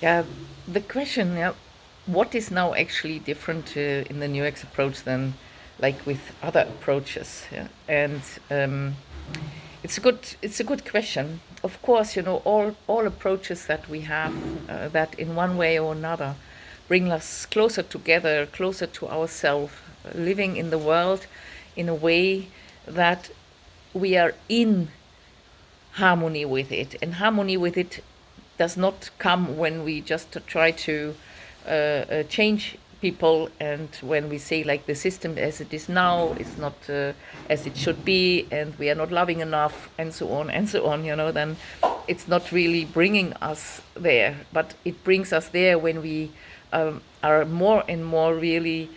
Yeah, the question, yeah, what is now actually different in the NEWEX approach than like with other approaches? Yeah? And it's a good question. Of course, all approaches that we have that in one way or another bring us closer together, closer to ourselves, living in the world in a way that we are in harmony with it. And harmony with it does not come when we just try to change people, and when we say like the system as it is now is not as it should be, and we are not loving enough, and so on and so on, then it's not really bringing us there. But it brings us there when we are more and more really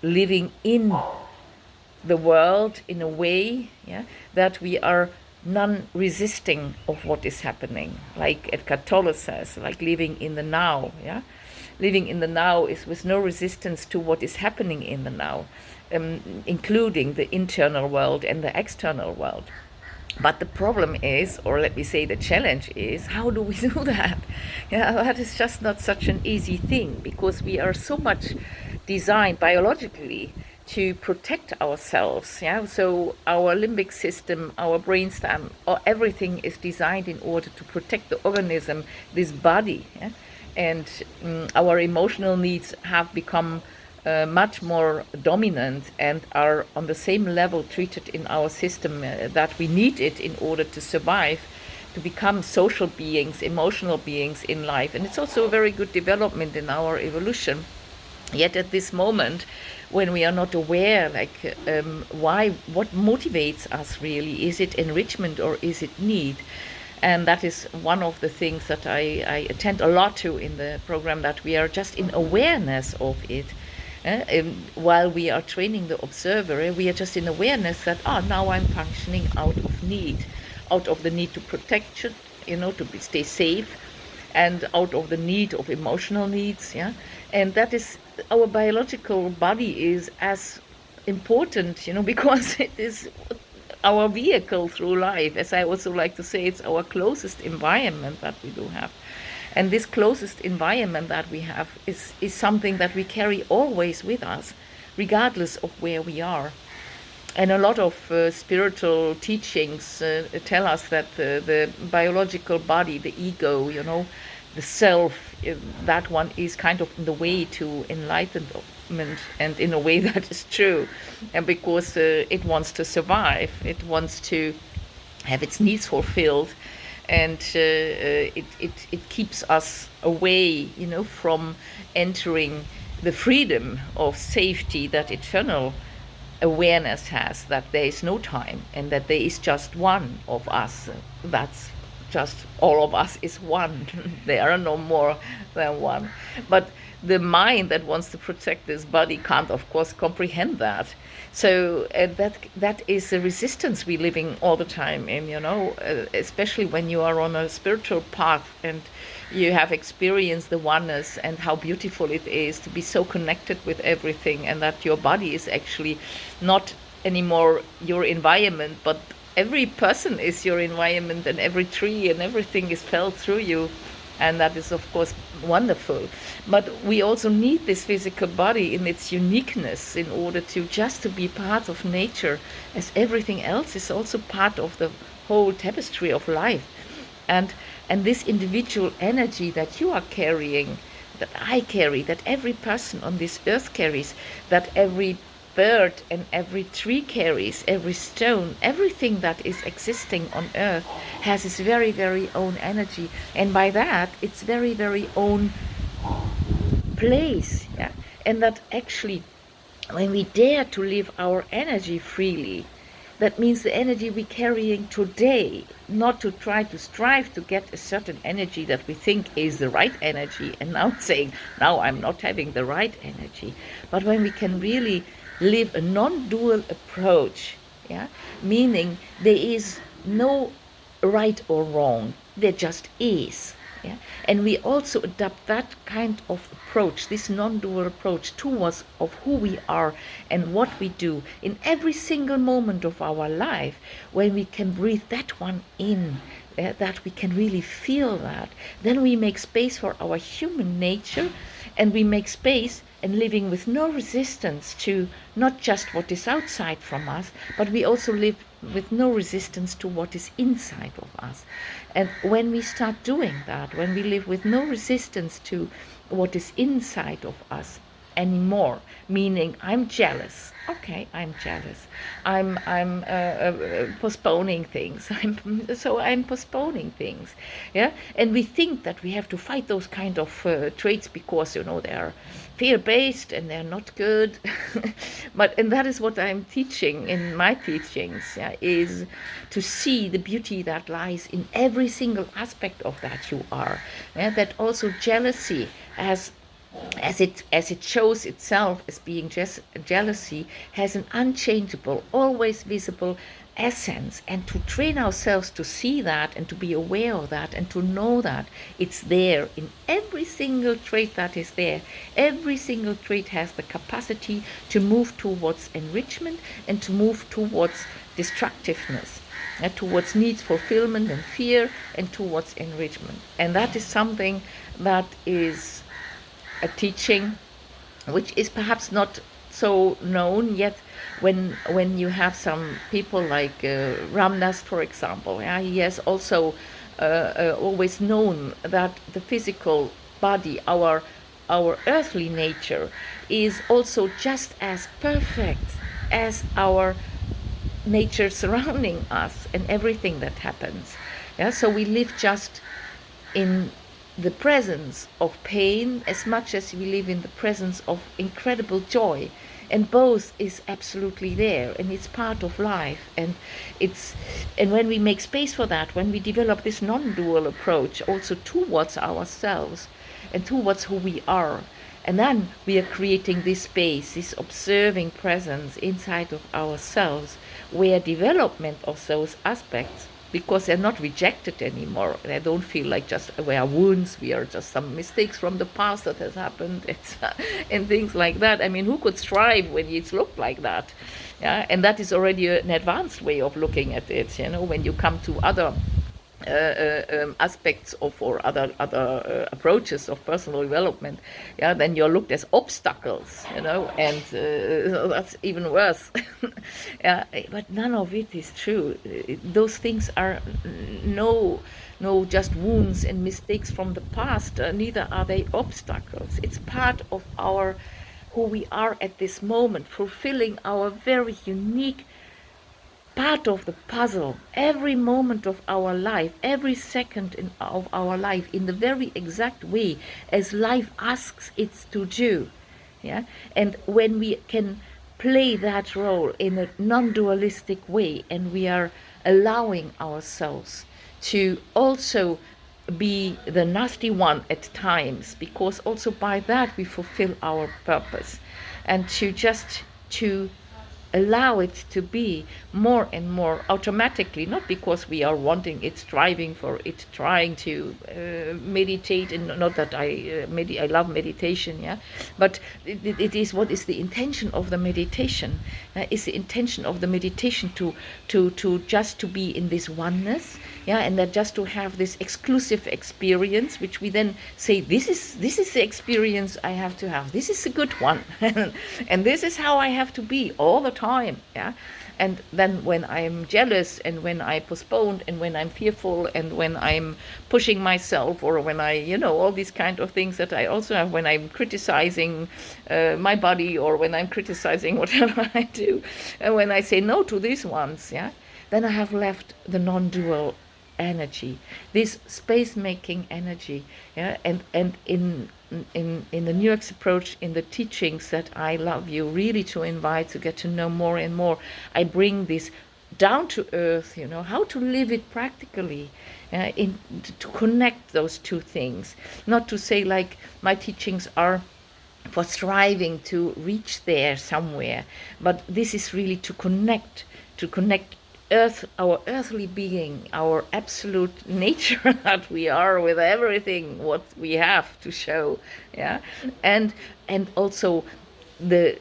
living in the world in a way, yeah, that we are non-resisting of what is happening, like Eckhart Tolle says, like living in the now. Yeah, living in the now is with no resistance to what is happening in the now, including the internal world and the external world. But the problem is, or let me say the challenge is, how do we do that? Yeah, that is just not such an easy thing, because we are so much designed biologically to protect ourselves. Yeah, so our limbic system, our brainstem, or everything is designed in order to protect the organism, this body. Yeah? And our emotional needs have become much more dominant and are on the same level treated in our system that we need it in order to survive, to become social beings, emotional beings in life. And it's also a very good development in our evolution. Yet at this moment, when we are not aware, like what motivates us really? Is it enrichment or is it need? And that is one of the things that I attend a lot to in the program, that we are just in awareness of it. While we are training the observer, we are just in awareness that, now I'm functioning out of need, out of the need to protect, stay safe, and out of the need of emotional needs. Yeah, and that is, our biological body is as important, because it is our vehicle through life. As I also like to say, it's our closest environment that we do have. And this closest environment that we have is something that we carry always with us, regardless of where we are. And a lot of spiritual teachings tell us that the biological body, the ego, the self, that one is kind of the way to enlightenment, and in a way that is true. And because it wants to survive, it wants to have its needs fulfilled, and it keeps us away, from entering the freedom of safety that eternal awareness has, that there is no time and that there is just one of us. That's just all of us is one. There are no more than one. But the mind that wants to protect this body can't, of course, comprehend that. So that is a resistance we're living all the time in, especially when you are on a spiritual path and you have experienced the oneness and how beautiful it is to be so connected with everything, and that your body is actually not anymore your environment, but every person is your environment, and every tree and everything is felt through you. And that is, of course, wonderful. But we also need this physical body in its uniqueness in order to be part of nature, as everything else is also part of the whole tapestry of life. And this individual energy that you are carrying, that I carry, that every person on this earth carries, that every bird and every tree carries, every stone, everything that is existing on earth has its very, very own energy. And by that, its very, very own place. Yeah? And that actually, when we dare to live our energy freely, that means the energy we're carrying today, not to try to strive to get a certain energy that we think is the right energy, and now saying, now I'm not having the right energy. But when we can really live a non-dual approach, yeah, meaning there is no right or wrong, there just is. Yeah? And we also adopt that kind of approach, this non-dual approach towards of who we are and what we do in every single moment of our life, when we can breathe that one in, that we can really feel that, then we make space for our human nature, and we make space and living with no resistance to not just what is outside from us, but we also live with no resistance to what is inside of us. And when we start doing that, when we live with no resistance to what is inside of us anymore, meaning I'm jealous. Okay, I'm jealous. I'm postponing things. I'm postponing things. Yeah, and we think that we have to fight those kind of traits because they are fear-based and they're not good. And that is what I'm teaching in my teachings. Yeah, is to see the beauty that lies in every single aspect of that you are. Yeah, that also jealousy as it shows itself as being just jealousy, has an unchangeable, always visible essence, and to train ourselves to see that and to be aware of that and to know that it's there in every single trait that is there. Every single trait has the capacity to move towards enrichment and to move towards destructiveness, towards needs fulfillment and fear, and towards enrichment. And that is something that is a teaching which is perhaps not so known yet. When you have some people like Ramdas, for example, he has also always known that the physical body, our earthly nature, is also just as perfect as our nature surrounding us and everything that happens. So we live just in the presence of pain as much as we live in the presence of incredible joy, and both is absolutely there, and it's part of life. And when we make space for that, when we develop this non-dual approach also towards ourselves and towards who we are, and then we are creating this space, this observing presence inside of ourselves, where development of those aspects, because they're not rejected anymore. They don't feel like just we are wounds, we are just some mistakes from the past that has happened, and things like that. I mean, who could strive when it's looked like that? Yeah, and that is already an advanced way of looking at it. When you come to other aspects of or other approaches of personal development, then you're looked as obstacles, and that's even worse. But none of it is true. Those things are no just wounds and mistakes from the past. Neither are they obstacles. It's part of our who we are at this moment, fulfilling our very unique part of the puzzle, every moment of our life, every second of our life, in the very exact way as life asks it to do. And when we can play that role in a non-dualistic way, and we are allowing ourselves to also be the nasty one at times, because also by that we fulfill our purpose, and to allow it to be more and more automatically, not because we are wanting it, striving for it, trying to meditate, and not that I love meditation, but it is what is the intention of the meditation. Is the intention of the meditation to just to be in this oneness, and that just to have this exclusive experience, which we then say, this is the experience I have to have. This is a good one, and this is how I have to be all the time. And then when I'm jealous, and when I postpone, and when I'm fearful, and when I'm pushing myself, or when I, all these kind of things that I also have, when I'm criticizing my body, or when I'm criticizing whatever I do, and when I say no to these ones, then I have left the non-dual energy, this space-making energy, and in the NEWEX approach, in the teachings that I love you really to invite to get to know more and more, I bring this down to earth, how to live it practically, to connect those two things. Not to say like my teachings are for striving to reach there somewhere, but this is really to connect our earthly being, our absolute nature that we are, with everything what we have to show, and also the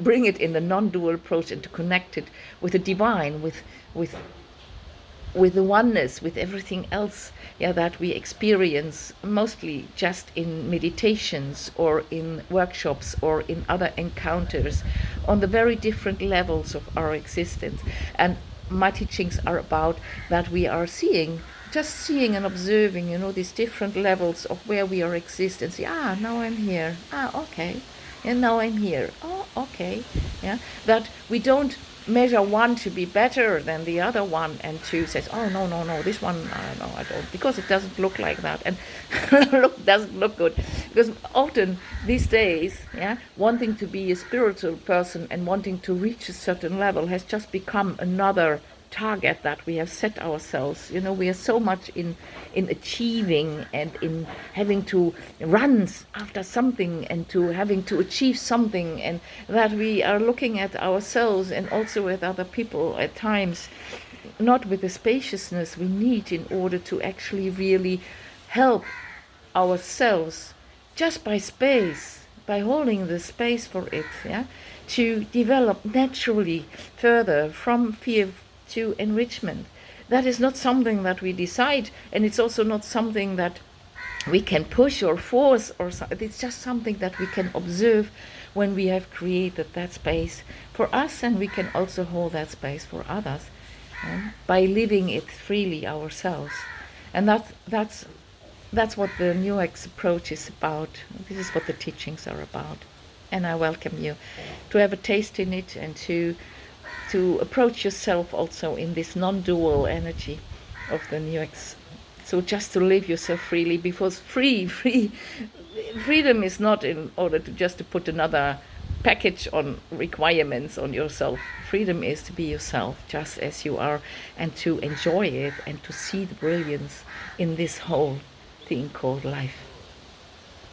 bring it in the non-dual approach, and to connect it with the divine, with with the oneness, with everything else, yeah, that we experience mostly just in meditations or in workshops or in other encounters on the very different levels of our existence. And my teachings are about that we are seeing, just seeing and observing, these different levels of where we are existing. See, now I'm here. Okay. And now I'm here. Oh, okay. Yeah. That we don't measure one to be better than the other one, and to say, oh, no, this one, no, I don't, because it doesn't look like that, and doesn't look good. Because often these days, yeah, wanting to be a spiritual person and wanting to reach a certain level has just become another target that we have set ourselves. We are so much in achieving and in having to run after something and to having to achieve something, and that we are looking at ourselves and also at other people at times not with the spaciousness we need in order to actually really help ourselves just by space, by holding the space for it, yeah, to develop naturally further from fear to enrichment. That is not something that we decide, and it's also not something that we can push or force, or it's just something that we can observe when we have created that space for us, and we can also hold that space for others, by living it freely ourselves. And that's what the NEWEX approach is about. This is what the teachings are about, and I welcome you to have a taste in it and to approach yourself also in this non-dual energy of the NEWEX. So just to live yourself freely, because freedom is not in order to just to put another package on requirements on yourself. Freedom is to be yourself just as you are, and to enjoy it and to see the brilliance in this whole thing called life.